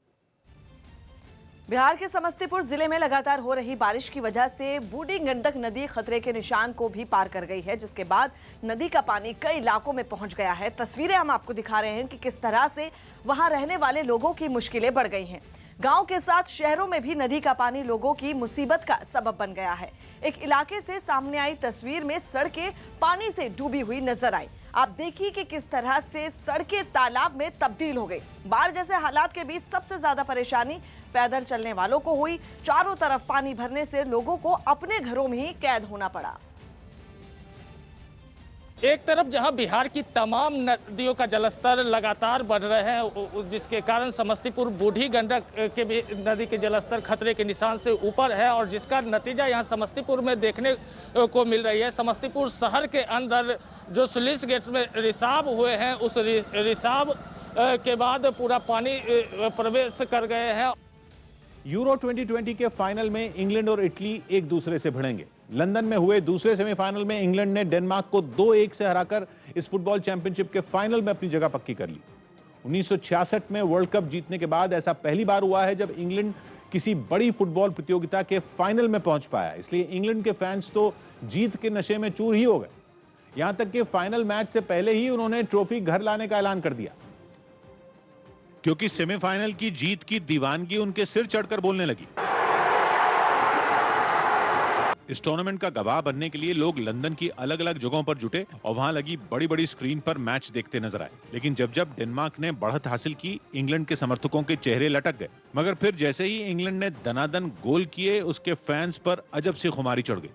बिहार के समस्तीपुर जिले में लगातार हो रही बारिश की वजह से बूढ़ी गंडक नदी खतरे के निशान को भी पार कर गई है, जिसके बाद नदी का पानी कई इलाकों में पहुंच गया है। तस्वीरें हम आपको दिखा रहे हैं कि किस तरह से वहां रहने वाले लोगों की मुश्किलें बढ़ गई हैं। गांव के साथ शहरों में भी नदी का पानी लोगों की मुसीबत का सबब बन गया है। एक इलाके से सामने आई तस्वीर में सड़कें पानी से डूबी हुई नजर आई। आप देखिए कि किस तरह से सड़कें तालाब में तब्दील हो गई। बाढ़ जैसे हालात के बीच सबसे ज्यादा परेशानी पैदल चलने वालों को हुई। चारों तरफ पानी भरने से लोगों को अपने घरों में ही कैद होना पड़ा। एक तरफ जहां बिहार की तमाम नदियों का जलस्तर लगातार बढ़ रहे हैं, जिसके कारण समस्तीपुर बूढ़ी गंडक के भी नदी के जलस्तर खतरे के निशान से ऊपर है और जिसका नतीजा यहां समस्तीपुर में देखने को मिल रही है। समस्तीपुर शहर के अंदर जो स्लुइस गेट में रिसाव हुए हैं, उस रिसाव के बाद पूरा पानी प्रवेश कर गए हैं। यूरो 2020 के फाइनल में इंग्लैंड और इटली एक दूसरे से भिड़ेंगे। लंदन में हुए दूसरे सेमीफाइनल में इंग्लैंड ने डेनमार्क को 2-1 से हराकर इस फुटबॉल चैंपियनशिप के फाइनल में अपनी जगह पक्की कर ली। 1966 में वर्ल्ड कप जीतने के बाद ऐसा पहली बार हुआ है जब इंग्लैंड किसी बड़ी फुटबॉल प्रतियोगिता के फाइनल में पहुंच पाया। इसलिए इंग्लैंड के फैंस तो जीत के नशे में चूर ही हो गए। यहां तक कि फाइनल मैच से पहले ही उन्होंने ट्रॉफी घर लाने का ऐलान कर दिया, क्योंकि सेमीफाइनल की जीत की दीवानगी उनके सिर चढ़कर बोलने लगी। इस टूर्नामेंट का गवाह बनने के लिए लोग लंदन की अलग अलग जगहों पर जुटे और वहां लगी बड़ी बड़ी स्क्रीन पर मैच देखते नजर आए। लेकिन जब जब डेनमार्क ने बढ़त हासिल की, इंग्लैंड के समर्थकों के चेहरे लटक गए। मगर फिर जैसे ही इंग्लैंड ने दनादन गोल किए, उसके फैंस पर अजब सी खुमारी चढ़ गई।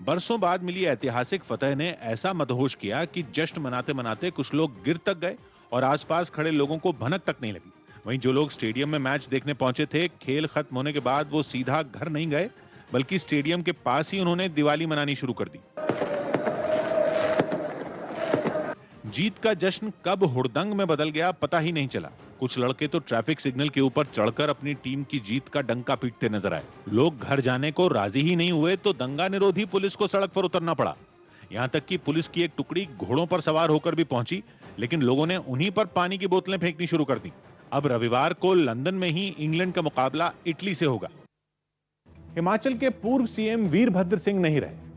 बरसों बाद मिली ऐतिहासिक फतह ने ऐसा मदहोश किया कि जश्न मनाते मनाते कुछ लोग गिर तक गए और आसपास खड़े लोगों को भनक तक नहीं लगी। वहीं जो लोग स्टेडियम में मैच देखने पहुंचे थे, खेल खत्म होने के बाद वो सीधा घर नहीं गए, बल्कि स्टेडियम के पास ही उन्होंने दिवाली मनानी शुरू कर दी। जीत का जश्न कब हुड़दंग में बदल गया पता ही नहीं चला। कुछ लड़के तो ट्रैफिक सिग्नल के ऊपर चढ़कर अपनी टीम की जीत का डंका पीटते नजर आए। लोग घर जाने को राजी ही नहीं हुए तो दंगा निरोधी पुलिस को सड़क पर उतरना पड़ा। यहां तक कि पुलिस की एक टुकड़ी घोड़ों पर सवार होकर भी पहुंची, लेकिन लोगों ने उन्हीं पर पानी की बोतलें फेंकनी शुरू कर दी। अब रविवार को लंदन में ही इंग्लैंड का मुकाबला इटली से होगा। हिमाचल के पूर्व सीएम वीरभद्र सिंह नहीं रहे।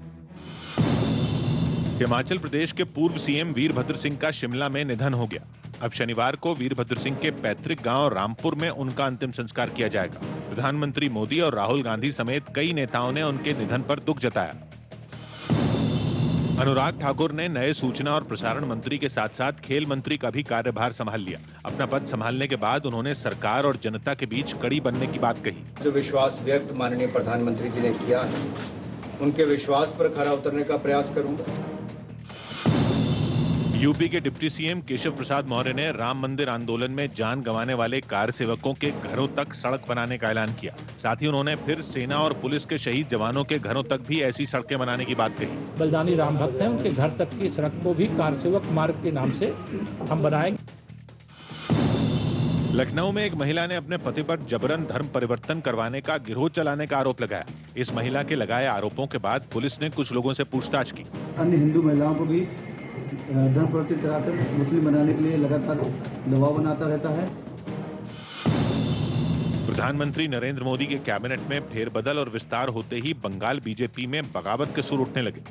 हिमाचल प्रदेश के पूर्व सीएम वीरभद्र सिंह का शिमला में निधन हो गया। अब शनिवार को वीरभद्र सिंह के पैतृक गांव रामपुर में उनका अंतिम संस्कार किया जाएगा। प्रधानमंत्री मोदी और राहुल गांधी समेत कई नेताओं ने उनके निधन पर दुख जताया। अनुराग ठाकुर ने नए सूचना और प्रसारण मंत्री के साथ साथ खेल मंत्री का भी कार्यभार संभाल लिया। अपना पद संभालने के बाद उन्होंने सरकार और जनता के बीच कड़ी बनने की बात कही। जो विश्वास व्यक्त माननीय प्रधानमंत्री जी ने किया है, उनके विश्वास पर खरा उतरने का प्रयास करूंगा। यूपी के डिप्टी सीएम केशव प्रसाद मौर्य ने राम मंदिर आंदोलन में जान गंवाने वाले कार सेवकों के घरों तक सड़क बनाने का ऐलान किया। साथ ही उन्होंने फिर सेना और पुलिस के शहीद जवानों के घरों तक भी ऐसी सड़कें बनाने की बात कही। बलिदानी राम भक्त हैं, उनके घर तक की सड़क को भी कार सेवक मार्ग के नाम से हम बनाएंगे। लखनऊ में एक महिला ने अपने पति पर जबरन धर्म परिवर्तन करवाने का गिरोह चलाने का आरोप लगाया। इस महिला के लगाए आरोपों के बाद पुलिस ने कुछ लोगों से पूछताछ की। अन्य हिंदू महिलाओं को भी धर्म परिवर्तन कराकर मुस्लिम बनाने के लिए लगातार दबाव बनाता रहता है। प्रधानमंत्री नरेंद्र मोदी के कैबिनेट में फेरबदल और विस्तार होते ही बंगाल बीजेपी में बगावत के सुर उठने लगे।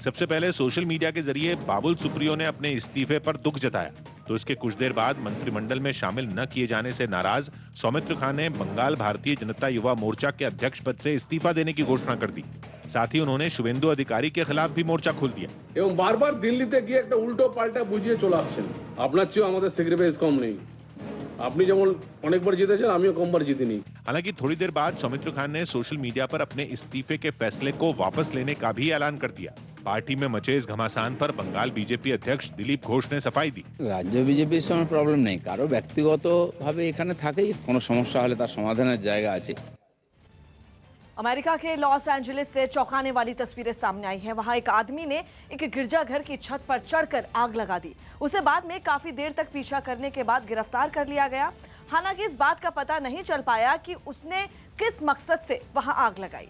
सबसे पहले सोशल मीडिया के जरिए बाबुल सुप्रियो ने अपने इस्तीफे पर दुख जताया, तो इसके कुछ देर बाद मंत्रिमंडल में शामिल न किए जाने से नाराज सौमित्र खान ने बंगाल भारतीय जनता युवा मोर्चा के अध्यक्ष पद से इस्तीफा देने की घोषणा कर दी। साथ ही उन्होंने शुभेंदु अधिकारी के खिलाफ भी मोर्चा खोल दिया। এবং বারবার দিল্লিতে গিয়ে একটা উল্টো পাল্টা বুঝিয়ে চলে আসছেন। আপনার চেয়েও আমাদের সেক্রিফাইস কম নেই। আপনি যেমন অনেকবার জিতেছেন, আমিও কমবার জিতিনি। हालांकि थोड़ी देर बाद सौमित्र खान ने सोशल मीडिया पर अपने इस्तीफे के फैसले को वापस लेने का भी ऐलान कर दिया। पार्टी में मचे इस घमासान पर बंगाल बीजेपी अध्यक्ष दिलीप घोष ने सफाई दी। राज्य बीजेपीर सঙ্গে प्रॉब्लम नहीं, कारो व्यक्तिगतভাবে এখানে থাকেই, কোনো সমস্যা হলে তার সমাধানের জায়গা আছে। अमेरिका के लॉस एंजलिस से चौंकाने वाली तस्वीरें सामने आई हैं। वहां एक आदमी ने एक गिरजाघर की छत पर चढ़कर आग लगा दी। उसे बाद में काफी देर तक पीछा करने के बाद गिरफ्तार कर लिया गया। हालांकि इस बात का पता नहीं चल पाया कि उसने किस मकसद से वहां आग लगाई,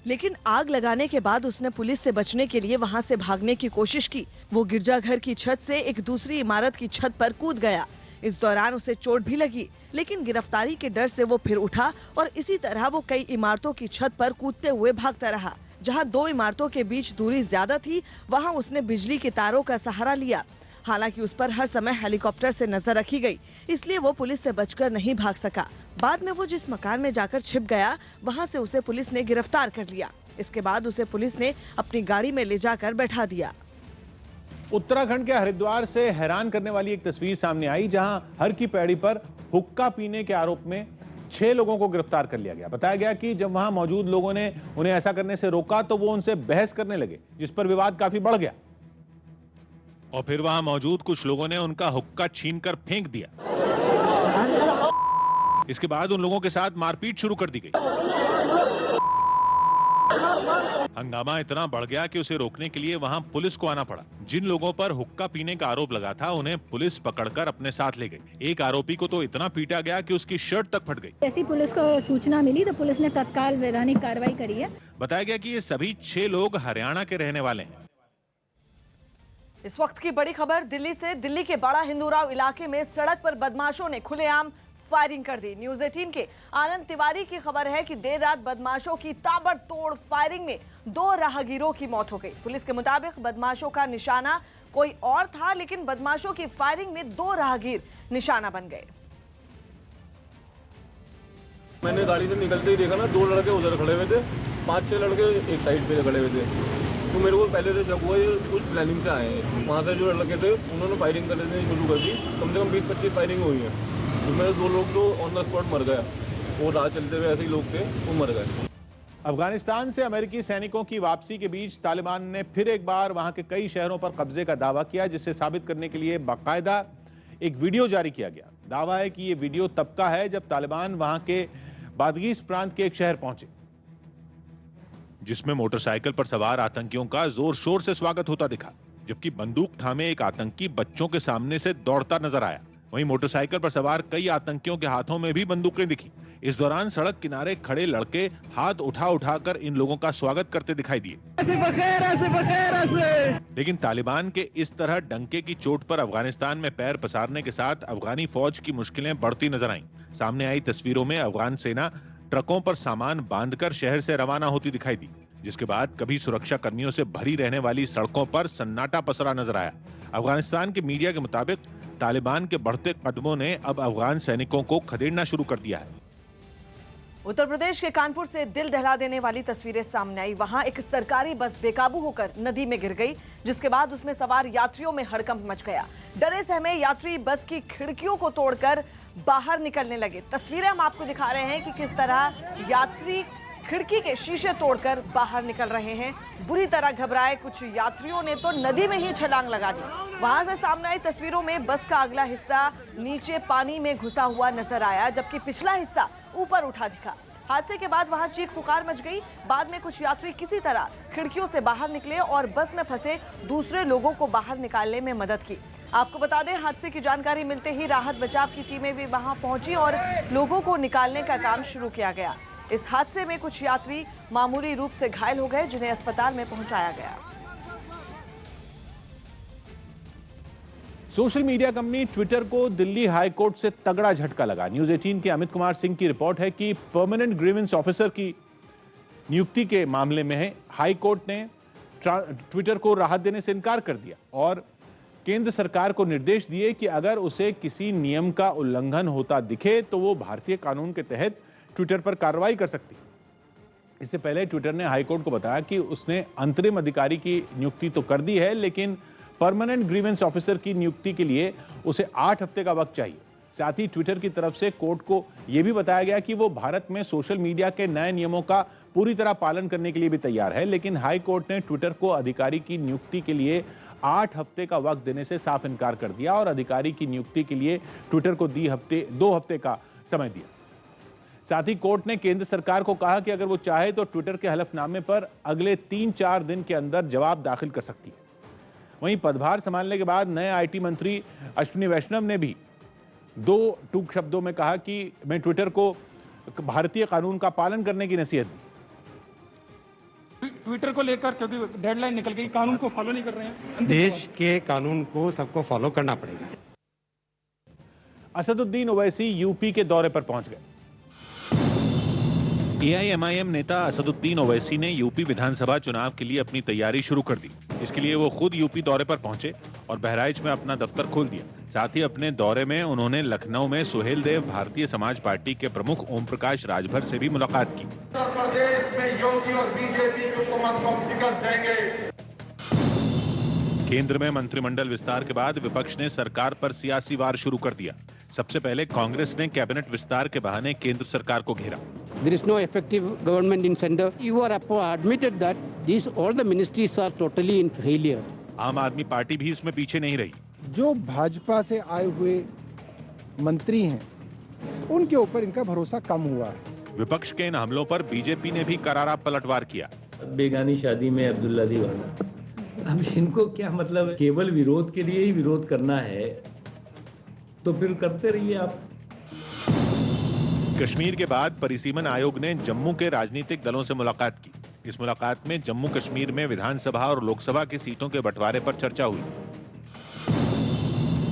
लेकिन आग लगाने के बाद उसने पुलिस से बचने के लिए वहां से भागने की कोशिश की। वो गिरजाघर की छत से एक दूसरी इमारत की छत पर कूद गया। इस दौरान उसे चोट भी लगी, लेकिन गिरफ्तारी के डर से वो फिर उठा और इसी तरह वो कई इमारतों की छत पर कूदते हुए भागता रहा। जहां दो इमारतों के बीच दूरी ज्यादा थी, वहां उसने बिजली के तारों का सहारा लिया। हालांकि उस पर हर समय हेलीकॉप्टर से नजर रखी गई, इसलिए वो पुलिस से बचकर नहीं भाग सका। बाद में वो जिस मकान में जाकर छिप गया, वहां से उसे पुलिस ने गिरफ्तार कर लिया। इसके बाद उसे पुलिस ने अपनी गाड़ी में ले जाकर बैठा दिया। उत्तराखंड के हरिद्वार से हैरान करने वाली एक तस्वीर सामने आई, जहां हर की पैड़ी पर हुक्का पीने के आरोप में 6 लोगों को गिरफ्तार कर लिया गया। बताया गया कि जब वहां मौजूद लोगों ने उन्हें ऐसा करने से रोका तो वो उनसे बहस करने लगे, जिस पर विवाद काफी बढ़ गया और फिर वहां मौजूद कुछ लोगों ने उनका हुक्का छीनकर फेंक दिया। इसके बाद उन लोगों के साथ मारपीट शुरू कर दी गई। हंगामा इतना बढ़ गया कि उसे रोकने के लिए वहां पुलिस को आना पड़ा। जिन लोगों पर हुक्का पीने का आरोप लगा था, उन्हें पुलिस पकड़कर अपने साथ ले गई। एक आरोपी को तो इतना पीटा गया कि उसकी शर्ट तक फट गई। जैसी पुलिस को सूचना मिली तो पुलिस ने तत्काल वैधानिक कार्रवाई करी है। बताया गया कि ये सभी 6 लोग हरियाणा के रहने वाले हैं। इस वक्त की बड़ी खबर दिल्ली से। दिल्ली के बड़ा हिंदूराव इलाके में सड़क पर बदमाशों ने खुलेआम फायरिंग कर दी। न्यूज 18 के आनंद तिवारी की खबर है कि देर रात बदमाशों की ताबड़तोड़ फायरिंग में 2 राहगीरों की मौत हो गई। पुलिस के मुताबिक बदमाशों का निशाना कोई और था, लेकिन बदमाशों की फायरिंग में 2 राहगीर निशाना बन गए। मैंने गाड़ी से निकलते ही देखा ना, 2 लड़के उधर खड़े हुए थे, 5-6 लड़के एक साइड पे खड़े हुए थे। तो मेरे को पहले से जब हुआ ये कुछ प्लानिंग से आए हैं। वहाँ से जो लड़के थे उन्होंने फायरिंग करने शुरू कर दी। कम से कम 20-25 फायरिंग हुई है। उसमें 2 लोग तो ऑन द स्पॉट मर गया। वो राह चलते हुए ऐसे ही लोग थे, वो मर गए। अफगानिस्तान से अमेरिकी सैनिकों की वापसी के बीच तालिबान ने फिर एक बार वहां के कई शहरों पर कब्जे का दावा किया, जिसे साबित करने के लिए बाकायदा एक वीडियो जारी किया गया। दावा है कि ये वीडियो तब का है जब तालिबान वहां के बादगीस प्रांत के एक शहर पहुंचे, जिसमें मोटरसाइकिल पर सवार आतंकियों का जोर शोर से स्वागत होता दिखा, जबकि बंदूक थामे एक आतंकी बच्चों के सामने से दौड़ता नजर आया। वहीं मोटरसाइकिल पर सवार कई आतंकियों के हाथों में भी बंदूकें दिखी। इस दौरान सड़क किनारे खड़े लड़के हाथ उठा उठाकर इन लोगों का स्वागत करते दिखाई दिए। लेकिन तालिबान के इस तरह डंके की चोट पर अफगानिस्तान में पैर पसारने के साथ अफगानी फौज की मुश्किलें बढ़ती नजर आईं। सामने आई तस्वीरों में अफगान सेना ट्रकों पर सामान बांधकर शहर से रवाना होती दिखाई दी, जिसके बाद कभी सुरक्षा कर्मियों से भरी रहने वाली सड़कों पर सन्नाटा पसरा नजर आया। अफगानिस्तान के मीडिया के मुताबिक तालिबान के बढ़ते कदमों ने अब अफगान सैनिकों को खदेड़ना शुरू कर दिया है। उत्तर प्रदेश के कानपुर से दिल दहला देने वाली तस्वीरें सामने आई। वहां एक सरकारी बस बेकाबू होकर नदी में गिर गई, जिसके बाद उसमें सवार यात्रियों में हड़कंप मच गया। डरे सहमे यात्री बस की खिड़कियों को तोड़कर बाहर निकलने लगे। तस्वीरें हम आपको दिखा रहे हैं कि किस तरह यात्री खिड़की के शीशे तोड़कर बाहर निकल रहे हैं। बुरी तरह घबराए कुछ यात्रियों ने तो नदी में ही छलांग लगा दी। वहां से सामने आई तस्वीरों में बस का अगला हिस्सा नीचे पानी में घुसा हुआ नजर आया, जबकि पिछला हिस्सा ऊपर उठा दिखा। हादसे के बाद वहां चीख पुकार मच गई। बाद में कुछ यात्री किसी तरह खिड़कियों से बाहर निकले और बस में फंसे दूसरे लोगों को बाहर निकालने में मदद की। आपको बता दें, हादसे की जानकारी मिलते ही राहत बचाव की टीमें भी वहां पहुंची और लोगों को निकालने का काम शुरू किया गया। इस हादसे में कुछ यात्री मामूली रूप से घायल हो गए, जिन्हें अस्पताल में पहुंचाया गया। सोशल मीडिया कंपनी ट्विटर को दिल्ली हाई कोर्ट से तगड़ा झटका लगा। न्यूज 18 के अमित कुमार सिंह की रिपोर्ट है कि परमानेंट ग्रीवेंस ऑफिसर की नियुक्ति के मामले में हाई कोर्ट ने ट्विटर को राहत देने से इनकार कर दिया और केंद्र सरकार को निर्देश दिए कि अगर उसे किसी नियम का उल्लंघन होता दिखे तो वो भारतीय कानून के तहत ट्विटर पर कार्रवाई कर सकती। इससे पहले ट्विटर ने हाईकोर्ट को बताया कि उसने अंतरिम अधिकारी की नियुक्ति तो कर दी है, लेकिन परमानेंट ग्रीवेंस ऑफिसर की नियुक्ति के लिए उसे 8 हफ्ते का वक्त चाहिए। साथ ही ट्विटर की तरफ से कोर्ट को यह भी बताया गया कि वो भारत में सोशल मीडिया के नए नियमों का पूरी तरह पालन करने के लिए भी तैयार है, लेकिन हाई कोर्ट ने ट्विटर को अधिकारी की नियुक्ति के लिए 8 हफ्ते का वक्त देने से साफ इनकार कर दिया और अधिकारी की नियुक्ति के लिए ट्विटर को 2 हफ्ते का समय दिया। साथ ही कोर्ट ने केंद्र सरकार को कहा कि अगर वो चाहे तो ट्विटर के हलफनामे पर अगले 3-4 दिन के अंदर जवाब दाखिल कर सकती है। वहीं पदभार संभालने के बाद नए आईटी मंत्री अश्विनी वैष्णव ने भी 2 टूक शब्दों में कहा कि मैं ट्विटर को भारतीय कानून का पालन करने की नसीहत दी। ट्विटर को लेकर क्योंकि डेडलाइन निकल गई, कानून को फॉलो नहीं कर रहे हैं। देश के कानून को सबको फॉलो करना पड़ेगा। असदुद्दीन ओवैसी यूपी के दौरे पर पहुंच गए। एआईएमआईएम नेता असदुद्दीन ओवैसी ने यूपी विधानसभा चुनाव के लिए अपनी तैयारी शुरू कर दी। इसके लिए वो खुद यूपी दौरे पर पहुंचे और बहराइच में अपना दफ्तर खोल दिया। साथ ही अपने दौरे में उन्होंने लखनऊ में सुहेल देव भारतीय समाज पार्टी के प्रमुख ओम प्रकाश राजभर से भी मुलाकात की। उत्तर प्रदेश में योगी और बीजेपी की हुकूमत को शिकस्त देंगे। केंद्र में मंत्रिमंडल विस्तार के बाद विपक्ष ने सरकार पर सियासी वार शुरू कर दिया। सबसे पहले कांग्रेस ने कैबिनेट विस्तार के बहाने केंद्र सरकार को घेरा। There is no effective government in center. You are admitted that these all the ministries are totally in failure. आम आदमी पार्टी भी इसमें पीछे नहीं रही। जो भाजपा से आए हुए मंत्री हैं, उनके ऊपर इनका भरोसा कम हुआ है। विपक्ष के इन हमलों पर बीजेपी ने भी करारा पलटवार किया। बेगानी शादी में अब्दुल्ला दीवाना, अब इनको क्या मतलब, केवल विरोध के लिए ही विरोध करना है तो फिर करते रहिए आप। कश्मीर के बाद परिसीमन आयोग ने जम्मू के राजनीतिक दलों से मुलाकात की। इस मुलाकात में जम्मू कश्मीर में विधानसभा और लोकसभा की सीटों के बंटवारे पर चर्चा हुई।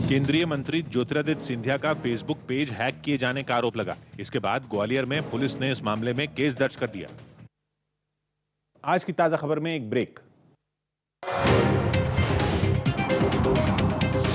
केंद्रीय मंत्री ज्योतिरादित्य सिंधिया का फेसबुक पेज हैक किए जाने का आरोप लगा। इसके बाद ग्वालियर में पुलिस ने इस मामले में केस दर्ज कर दिया। आज की ताजा खबर में एक ब्रेक।